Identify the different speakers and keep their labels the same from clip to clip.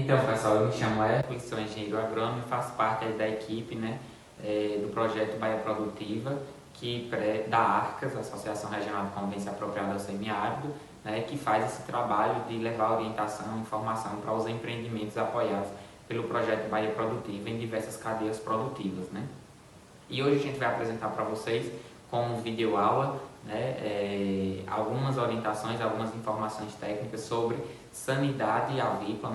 Speaker 1: Então, pessoal, eu me chamo Hércules, sou engenheiro agrônomo e faço parte aí da equipe, do projeto Bahia Produtiva, da ARCAS, Associação Regional de Convivência Apropriada ao Semiárido, que faz esse trabalho de levar orientação e informação para os empreendimentos apoiados pelo projeto Bahia Produtiva em diversas cadeias produtivas. E hoje a gente vai apresentar para vocês, como videoaula, algumas orientações, algumas informações técnicas sobre sanidade avícola,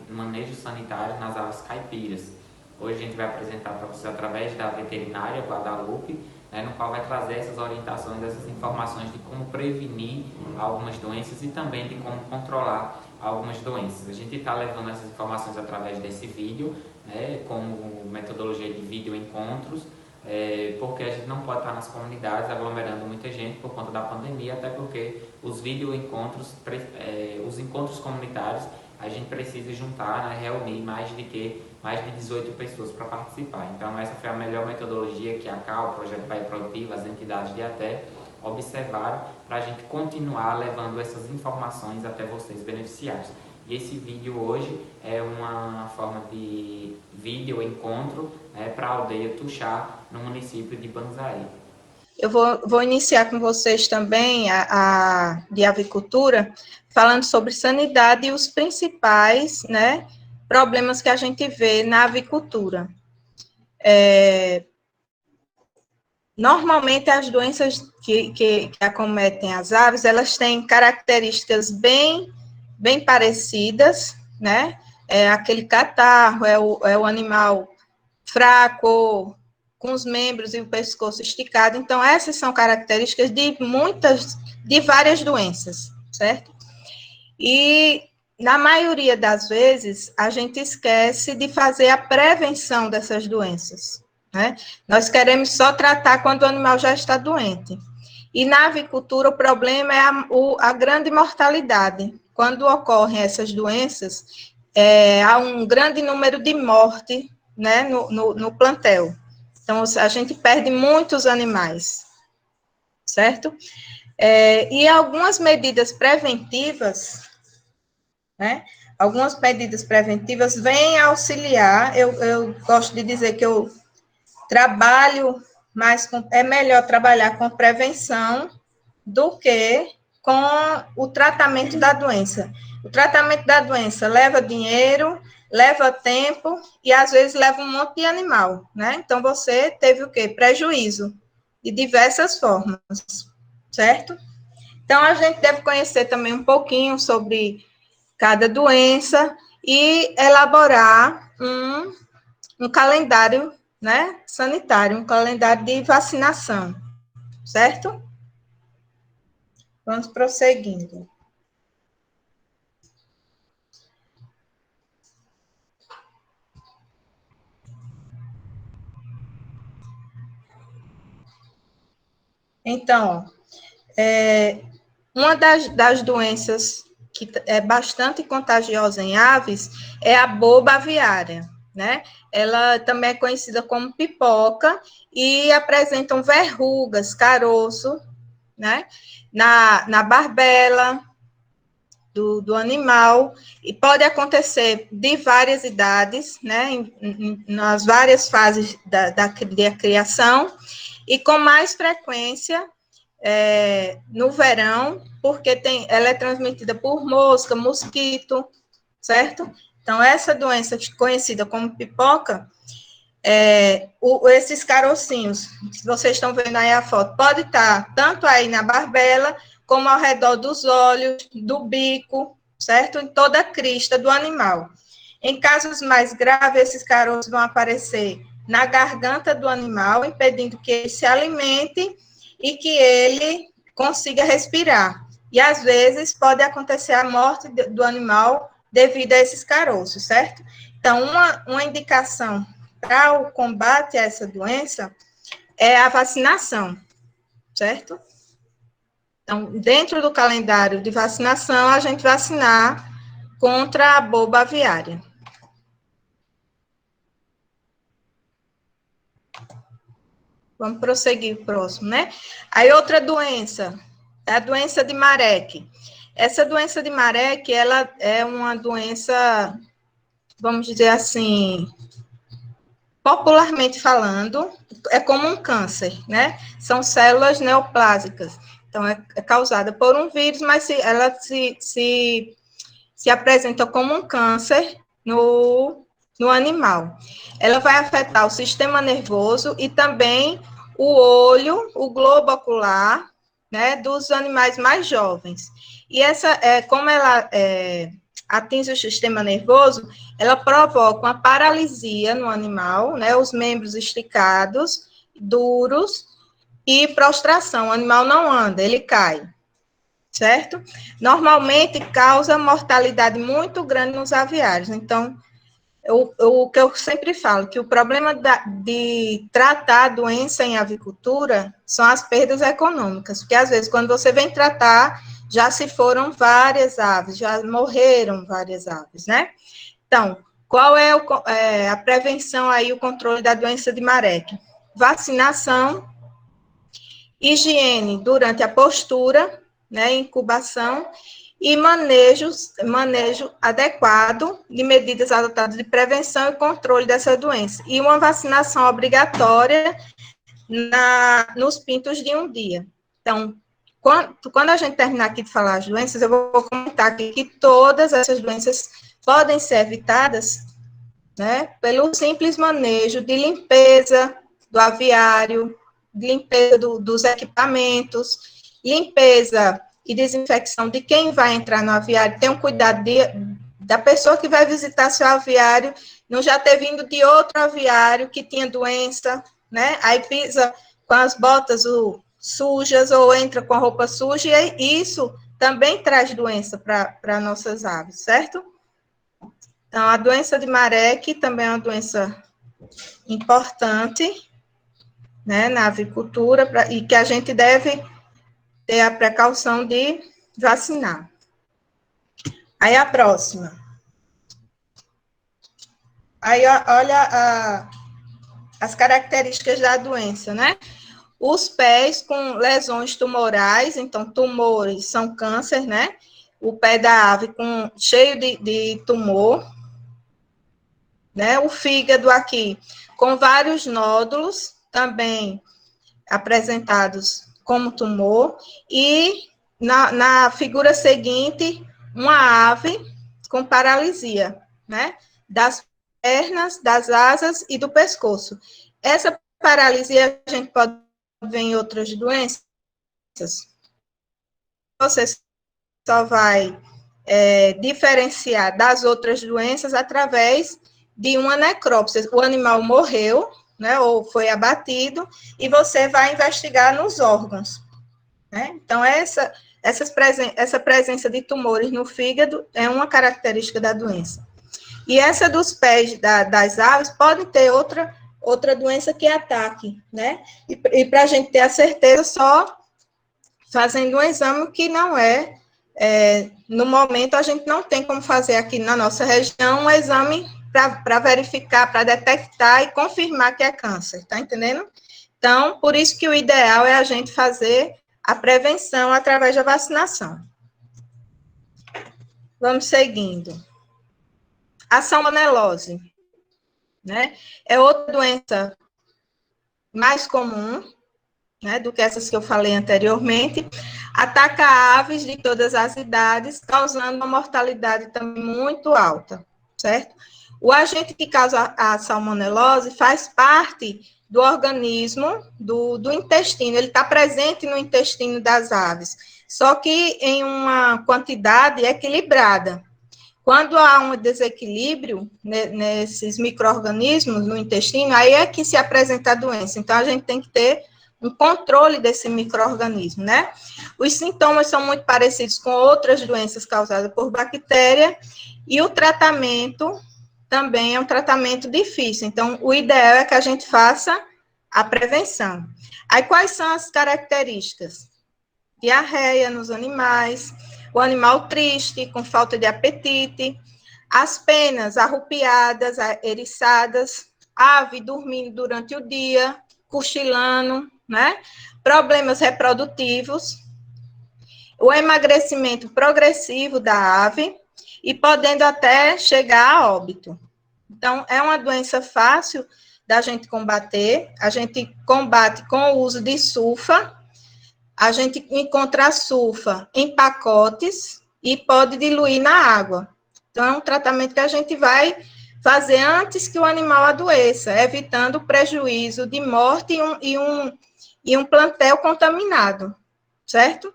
Speaker 1: manejo sanitário nas aves caipiras. Hoje a gente vai apresentar para vocês através da veterinária Guadalupe, no qual vai trazer essas orientações, essas informações de como prevenir algumas doenças e também de como controlar algumas doenças. A gente está levando essas informações através desse vídeo, como metodologia de vídeo encontros, porque a gente não pode estar nas comunidades aglomerando muita gente por conta da pandemia, até porque os os encontros comunitários, a gente precisa juntar, reunir mais de 18 pessoas para participar. Então essa foi a melhor metodologia que a CAL, o Projeto Bahia Produtiva, as entidades de ATE observaram para a gente continuar levando essas informações até vocês beneficiários. E esse vídeo hoje é uma forma de vídeo encontro para a aldeia Tuxá, no município de Banzaí.
Speaker 2: Eu vou iniciar com vocês também a de avicultura, falando sobre sanidade e os principais, problemas que a gente vê na avicultura. Normalmente, as doenças que acometem as aves, elas têm características bem parecidas, aquele catarro, é o animal fraco, com os membros e o pescoço esticado. Então, essas são características de várias doenças, certo? E, na maioria das vezes, a gente esquece de fazer a prevenção dessas doenças, Nós queremos só tratar quando o animal já está doente. E, na avicultura, o problema é a grande mortalidade. Quando ocorrem essas doenças, há um grande número de mortes, no plantel. Então, a gente perde muitos animais, certo? E algumas medidas preventivas, algumas medidas preventivas vêm auxiliar. Eu gosto de dizer que eu trabalho mais é melhor trabalhar com prevenção do que com o tratamento da doença. O tratamento da doença leva dinheiro, leva tempo e, às vezes, leva um monte de animal, Então, você teve o quê? Prejuízo, de diversas formas, certo? Então, a gente deve conhecer também um pouquinho sobre cada doença e elaborar um calendário, sanitário, um calendário de vacinação, certo? Vamos prosseguindo. Então, uma das doenças que é bastante contagiosa em aves é a boba aviária, Ela também é conhecida como pipoca e apresentam verrugas, caroço, na barbela do animal, e pode acontecer de várias idades, nas várias fases da criação, e com mais frequência no verão, porque ela é transmitida por mosca, mosquito, certo? Então, essa doença conhecida como pipoca, esses carocinhos, que vocês estão vendo aí a foto, pode estar tanto aí na barbela, como ao redor dos olhos, do bico, certo? Em toda a crista do animal. Em casos mais graves, esses caroços vão aparecer na garganta do animal, impedindo que ele se alimente e que ele consiga respirar. E, às vezes, pode acontecer a morte do animal devido a esses caroços, certo? Então, uma indicação para o combate a essa doença é a vacinação, certo? Então, dentro do calendário de vacinação, a gente vacinar contra a boba aviária. Vamos prosseguir o próximo, Aí, outra doença, é a doença de Marek. Essa doença de Marek, ela é uma doença vamos dizer assim, popularmente falando, é como um câncer, né? São células neoplásicas. Então, é causada por um vírus, mas ela se apresenta como um câncer no animal. Ela vai afetar o sistema nervoso e também o olho, o globo ocular, né, dos animais mais jovens. E como ela atinge o sistema nervoso, ela provoca uma paralisia no animal, né, os membros esticados, duros, e prostração. O animal não anda, ele cai, certo? Normalmente causa mortalidade muito grande nos aviários. Então, o que eu sempre falo, que o problema de tratar a doença em avicultura são as perdas econômicas, porque às vezes quando você vem tratar, já se foram várias aves, já morreram várias aves, né? Então, qual é a prevenção aí, o controle da doença de Marek? Vacinação, higiene durante a postura, né, incubação, e manejo adequado de medidas adotadas de prevenção e controle dessa doença. E uma vacinação obrigatória nos pintos de um dia. Então, quando a gente terminar aqui de falar as doenças, eu vou comentar aqui que todas essas doenças podem ser evitadas, né, pelo simples manejo de limpeza do aviário, de limpeza dos equipamentos, limpeza e desinfecção de quem vai entrar no aviário, tem um cuidado da pessoa que vai visitar seu aviário, não já ter vindo de outro aviário que tinha doença, né? Aí pisa com as botas sujas ou entra com a roupa suja, e isso também traz doença para nossas aves, certo? Então, a doença de Marek também é uma doença importante, né, na avicultura, e que a gente deve ter a precaução de vacinar. Aí a próxima. Aí olha as características da doença, né? Os pés com lesões tumorais, então tumores são câncer, né? O pé da ave cheio de tumor, né? O fígado aqui com vários nódulos, também apresentados como tumor, e na figura seguinte, uma ave com paralisia, né? Das pernas, das asas e do pescoço. Essa paralisia a gente pode ver em outras doenças. Você só vai diferenciar das outras doenças através de uma necrópsia. O animal morreu, né, ou foi abatido, e você vai investigar nos órgãos, né? Então, essa presença de tumores no fígado é uma característica da doença. E essa dos pés das aves pode ter outra doença que ataque, né? E para a gente ter a certeza, só fazendo um exame que não no momento a gente não tem como fazer aqui na nossa região um exame para verificar, para detectar e confirmar que é câncer, tá entendendo? Então, por isso que o ideal é a gente fazer a prevenção através da vacinação. Vamos seguindo. A salmonelose, né? É outra doença mais comum, né, do que essas que eu falei anteriormente. Ataca aves de todas as idades, causando uma mortalidade também muito alta, certo? O agente que causa a salmonelose faz parte do organismo, do intestino, ele está presente no intestino das aves, só que em uma quantidade equilibrada. Quando há um desequilíbrio nesses micro-organismos no intestino, aí é que se apresenta a doença. Então, a gente tem que ter um controle desse micro-organismo, né? Os sintomas são muito parecidos com outras doenças causadas por bactéria, e o tratamento também é um tratamento difícil. Então, o ideal é que a gente faça a prevenção. Aí, quais são as características? Diarreia nos animais, o animal triste, com falta de apetite, as penas arrupiadas, eriçadas, ave dormindo durante o dia, cochilando, né? Problemas reprodutivos, o emagrecimento progressivo da ave, e podendo até chegar a óbito. Então, é uma doença fácil da gente combater. A gente combate com o uso de sulfa. A gente encontra a sulfa em pacotes e pode diluir na água. Então, é um tratamento que a gente vai fazer antes que o animal adoeça, evitando o prejuízo de morte e um plantel contaminado, certo?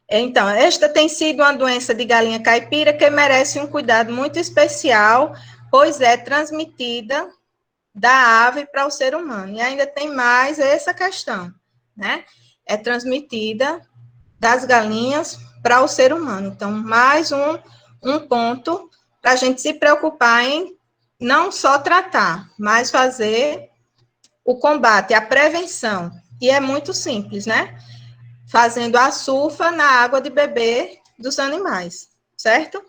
Speaker 2: Então, esta tem sido uma doença de galinha caipira que merece um cuidado muito especial, pois é transmitida da ave para o ser humano. E ainda tem mais essa questão, né? É transmitida das galinhas para o ser humano. Então, mais um ponto para a gente se preocupar em não só tratar, mas fazer o combate, a prevenção. E é muito simples, né? Fazendo a sulfa na água de beber dos animais, certo?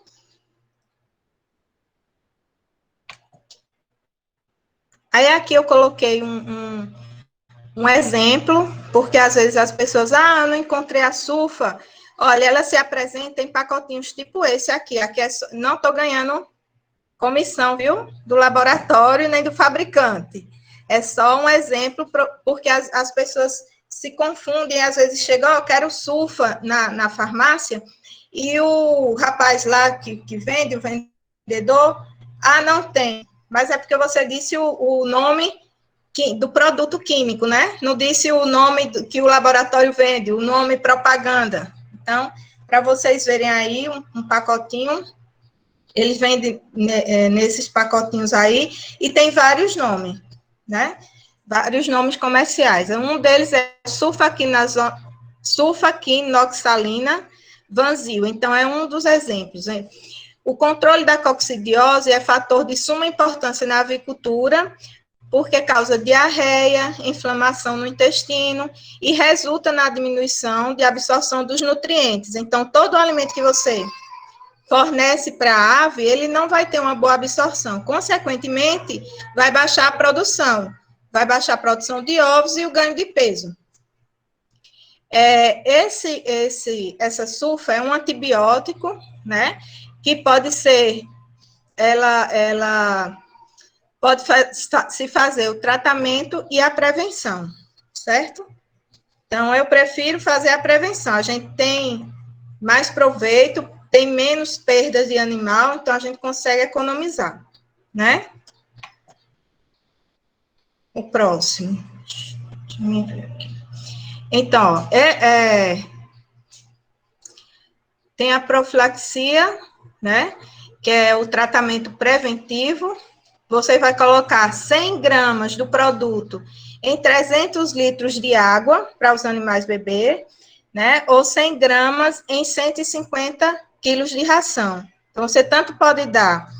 Speaker 2: Aí aqui eu coloquei um exemplo, porque às vezes as pessoas, eu não encontrei a sulfa. Olha, ela se apresenta em pacotinhos tipo esse aqui. Aqui não estou ganhando comissão, viu? Do laboratório nem do fabricante. É só um exemplo, porque as pessoas se confundem, às vezes chegam, eu quero sulfa na farmácia, e o rapaz lá que vende, o vendedor, não tem. Mas é porque você disse o nome do produto químico, né? Não disse o nome que o laboratório vende, o nome propaganda. Então, para vocês verem aí, um pacotinho, eles vendem nesses pacotinhos aí, e tem vários nomes, né? Vários nomes comerciais. Um deles é sulfaquinoxalina Vanzil. Então, é um dos exemplos. Hein? O controle da coccidiose é fator de suma importância na avicultura, porque causa diarreia, inflamação no intestino e resulta na diminuição de absorção dos nutrientes. Então, todo o alimento que você fornece para a ave, ele não vai ter uma boa absorção. Consequentemente, vai baixar a produção. Vai baixar a produção de ovos e o ganho de peso. Essa sulfa é um antibiótico, né? Que pode ser, ela pode se fazer o tratamento e a prevenção, certo? Então, eu prefiro fazer a prevenção. A gente tem mais proveito, tem menos perdas de animal, então a gente consegue economizar, né? O próximo. Deixa eu ver aqui. Então, tem a profilaxia, né? Que é o tratamento preventivo. Você vai colocar 100 gramas do produto em 300 litros de água para os animais beber, né? Ou 100 gramas em 150 quilos de ração. Então, você tanto pode dar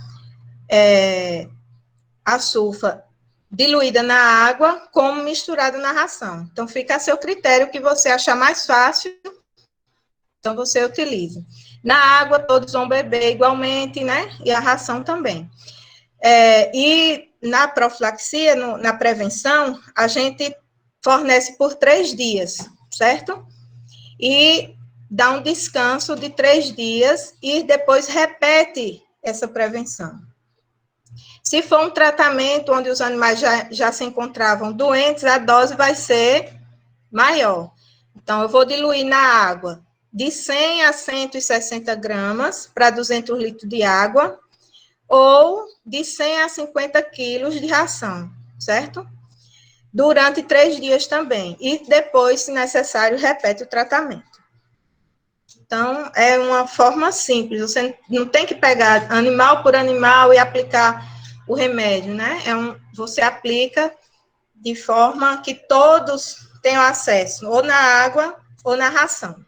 Speaker 2: a sulfa diluída na água, como misturada na ração. Então, fica a seu critério o que você achar mais fácil, então você utiliza. Na água, todos vão beber igualmente, né? E a ração também. E na profilaxia, na prevenção, a gente fornece por 3 dias, certo? E dá um descanso de 3 dias e depois repete essa prevenção. Se for um tratamento onde os animais já se encontravam doentes, a dose vai ser maior. Então, eu vou diluir na água de 100 a 160 gramas para 200 litros de água, ou de 100 a 50 quilos de ração, certo? Durante 3 dias também. E depois, se necessário, repete o tratamento. Então, é uma forma simples. Você não tem que pegar animal por animal e aplicar o remédio, né? Você aplica de forma que todos tenham acesso, ou na água ou na ração.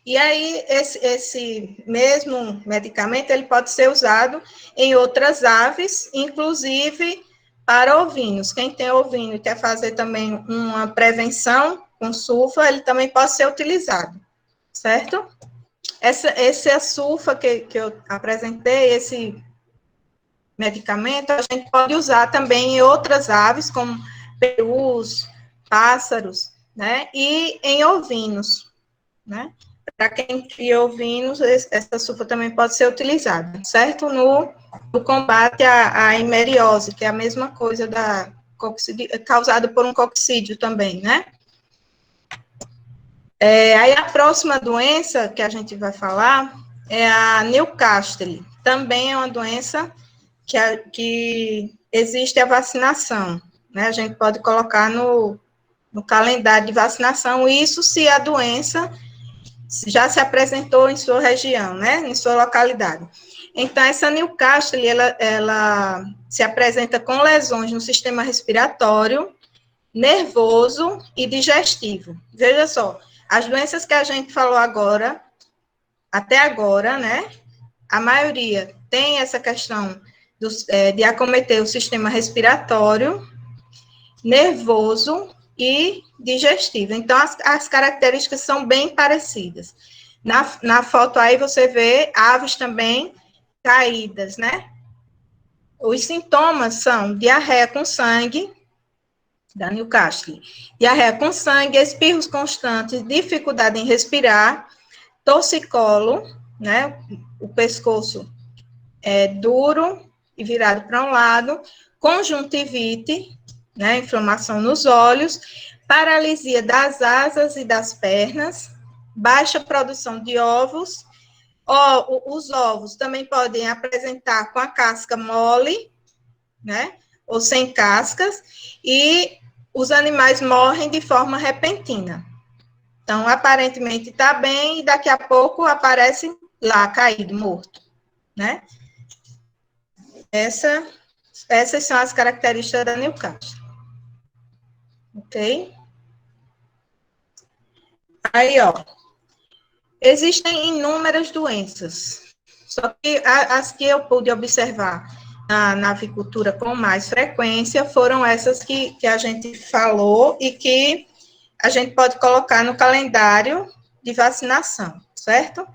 Speaker 2: E aí, esse mesmo medicamento, ele pode ser usado em outras aves, inclusive para ovinos. Quem tem ovino e quer fazer também uma prevenção com sulfa, ele também pode ser utilizado, certo? Essa sulfa que eu apresentei, esse medicamento, a gente pode usar também em outras aves, como perus, pássaros, né? E em ovinos, né? Para quem cria ovinos, essa sulfa também pode ser utilizada, certo? No combate à hemeriose, que é a mesma coisa da causada por um coccídio também, né? Aí a próxima doença que a gente vai falar é a Newcastle. Também é uma doença que existe a vacinação, né? A gente pode colocar no calendário de vacinação, isso se a doença já se apresentou em sua região, né? Em sua localidade. Então, essa Newcastle, ela se apresenta com lesões no sistema respiratório, nervoso e digestivo. Veja só, as doenças que a gente falou agora, até agora, né? A maioria tem essa questão de acometer o sistema respiratório, nervoso e digestivo. Então, as características são bem parecidas. Na foto aí você vê aves também caídas, né? Os sintomas são diarreia com sangue, da Newcastle, diarreia com sangue, espirros constantes, dificuldade em respirar, torcicolo, né? O pescoço é duro e virado para um lado, conjuntivite, né? Inflamação nos olhos, paralisia das asas e das pernas, baixa produção de ovos. Os ovos também podem apresentar com a casca mole, né? Ou sem cascas, e os animais morrem de forma repentina. Então, aparentemente está bem, e daqui a pouco aparece lá, caído, morto, né? Essas são as características da Newcastle. Ok? Aí, ó. Existem inúmeras doenças, só que as que eu pude observar na avicultura com mais frequência foram essas que a gente falou e que a gente pode colocar no calendário de vacinação, certo?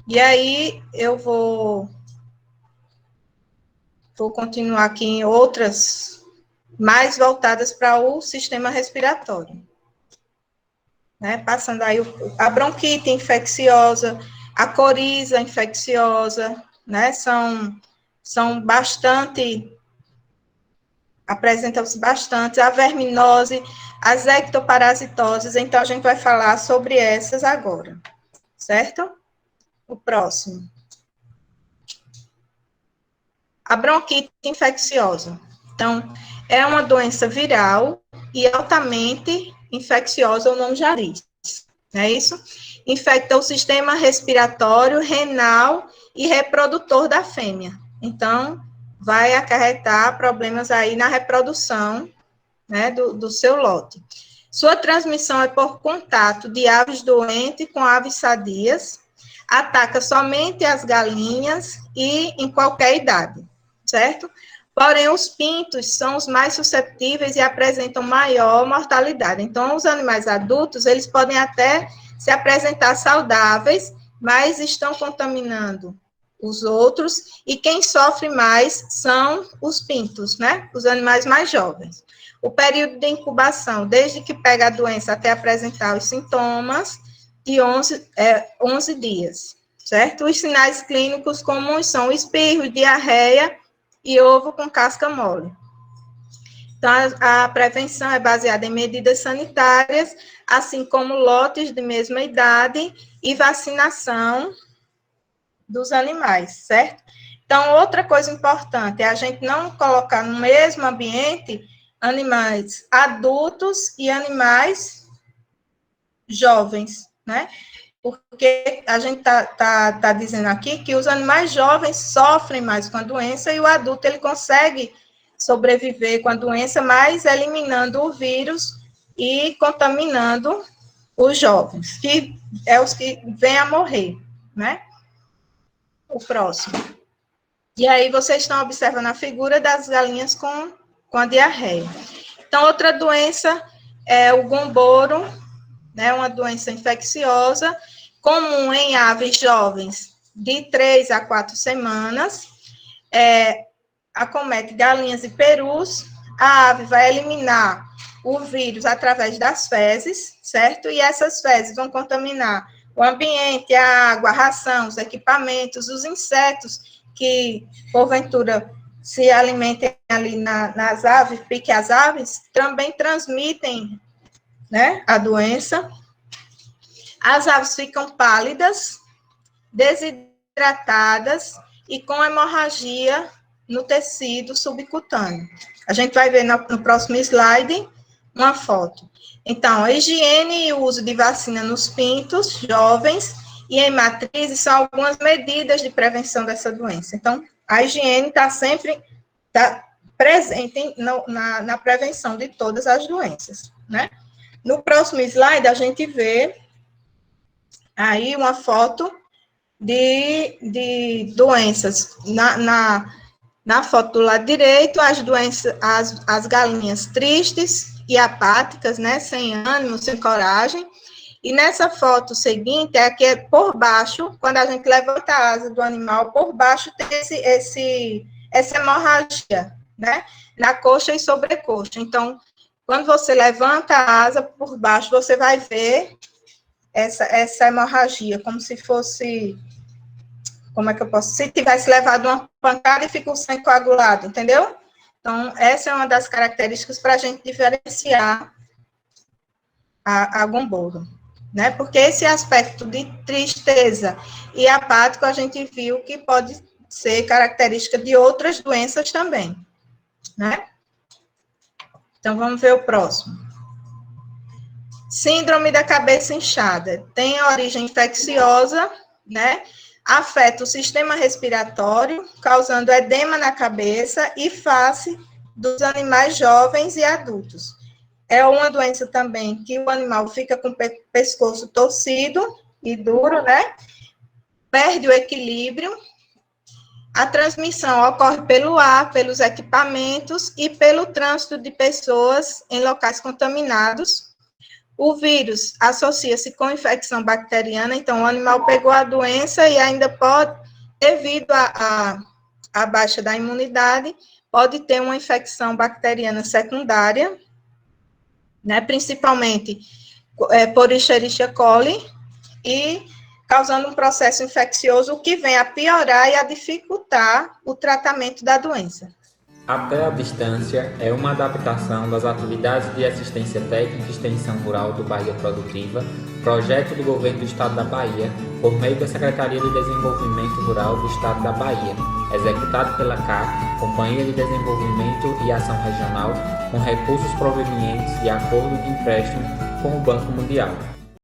Speaker 2: E aí eu vou continuar aqui em outras mais voltadas para o sistema respiratório. Né? Passando aí a bronquite infecciosa, a coriza infecciosa, né? São bastante, apresentam-se bastante, a verminose, as ectoparasitoses, então a gente vai falar sobre essas agora, certo? O próximo. A bronquite infecciosa. Então, é uma doença viral e altamente infecciosa, o nome já diz, não é isso? Infecta o sistema respiratório, renal e reprodutor da fêmea. Então, vai acarretar problemas aí na reprodução, né, do seu lote. Sua transmissão é por contato de aves doentes com aves sadias, ataca somente as galinhas e em qualquer idade, certo? Porém, os pintos são os mais suscetíveis e apresentam maior mortalidade. Então, os animais adultos, eles podem até se apresentar saudáveis, mas estão contaminando os outros, e quem sofre mais são os pintos, né? Os animais mais jovens. O período de incubação, desde que pega a doença até apresentar os sintomas, de 11 dias, certo? Os sinais clínicos comuns são espirro, diarreia e ovo com casca mole. Então, a prevenção é baseada em medidas sanitárias, assim como lotes de mesma idade e vacinação dos animais, certo? Então, outra coisa importante é a gente não colocar no mesmo ambiente animais adultos e animais jovens, né? Porque a gente tá dizendo aqui que os animais jovens sofrem mais com a doença e o adulto, ele consegue sobreviver com a doença, mas eliminando o vírus e contaminando os jovens, que é os que vêm a morrer, né? O próximo. E aí vocês estão observando a figura das galinhas com a diarreia. Então, outra doença é o gomboro, né, uma doença infecciosa, comum em aves jovens de 3 a 4 semanas, acomete galinhas e perus, a ave vai eliminar o vírus através das fezes, certo? E essas fezes vão contaminar o ambiente, a água, a ração, os equipamentos, os insetos que, porventura, se alimentem ali nas aves, pique as aves, também transmitem, né, a doença. As aves ficam pálidas, desidratadas e com hemorragia no tecido subcutâneo. A gente vai ver no próximo slide uma foto. Então, a higiene e o uso de vacina nos pintos jovens e em matrizes são algumas medidas de prevenção dessa doença. Então, a higiene está sempre presente na prevenção de todas as doenças, né? No próximo slide, a gente vê aí uma foto de doenças. Na foto do lado direito, as doenças, as galinhas tristes e apáticas, né, sem ânimo, sem coragem. E nessa foto seguinte, é que por baixo, quando a gente levanta a asa do animal, por baixo tem essa hemorragia, né, na coxa e sobrecoxa. Então, quando você levanta a asa por baixo, você vai ver essa hemorragia, como se fosse, como é que eu posso, se tivesse levado uma pancada e ficou sem coagulado, entendeu? Então, essa é uma das características para a gente diferenciar a gombodo, né? Porque esse aspecto de tristeza e apático, a gente viu que pode ser característica de outras doenças também, né? Então, vamos ver o próximo. Síndrome da cabeça inchada. Tem origem infecciosa, né? Afeta o sistema respiratório, causando edema na cabeça e face dos animais jovens e adultos. É uma doença também que o animal fica com o pescoço torcido e duro, né? Perde o equilíbrio. A transmissão ocorre pelo ar, pelos equipamentos e pelo trânsito de pessoas em locais contaminados. O vírus associa-se com infecção bacteriana, então o animal pegou a doença e ainda pode, devido à baixa da imunidade, pode ter uma infecção bacteriana secundária, né, principalmente por Escherichia coli, e causando um processo infeccioso, o que vem a piorar e a dificultar o tratamento da doença.
Speaker 1: Até a distância é uma adaptação das atividades de assistência técnica e extensão rural do Bahia Produtiva, projeto do Governo do Estado da Bahia, por meio da Secretaria de Desenvolvimento Rural do Estado da Bahia, executado pela CAR, Companhia de Desenvolvimento e Ação Regional, com recursos provenientes de acordo de empréstimo com o Banco Mundial.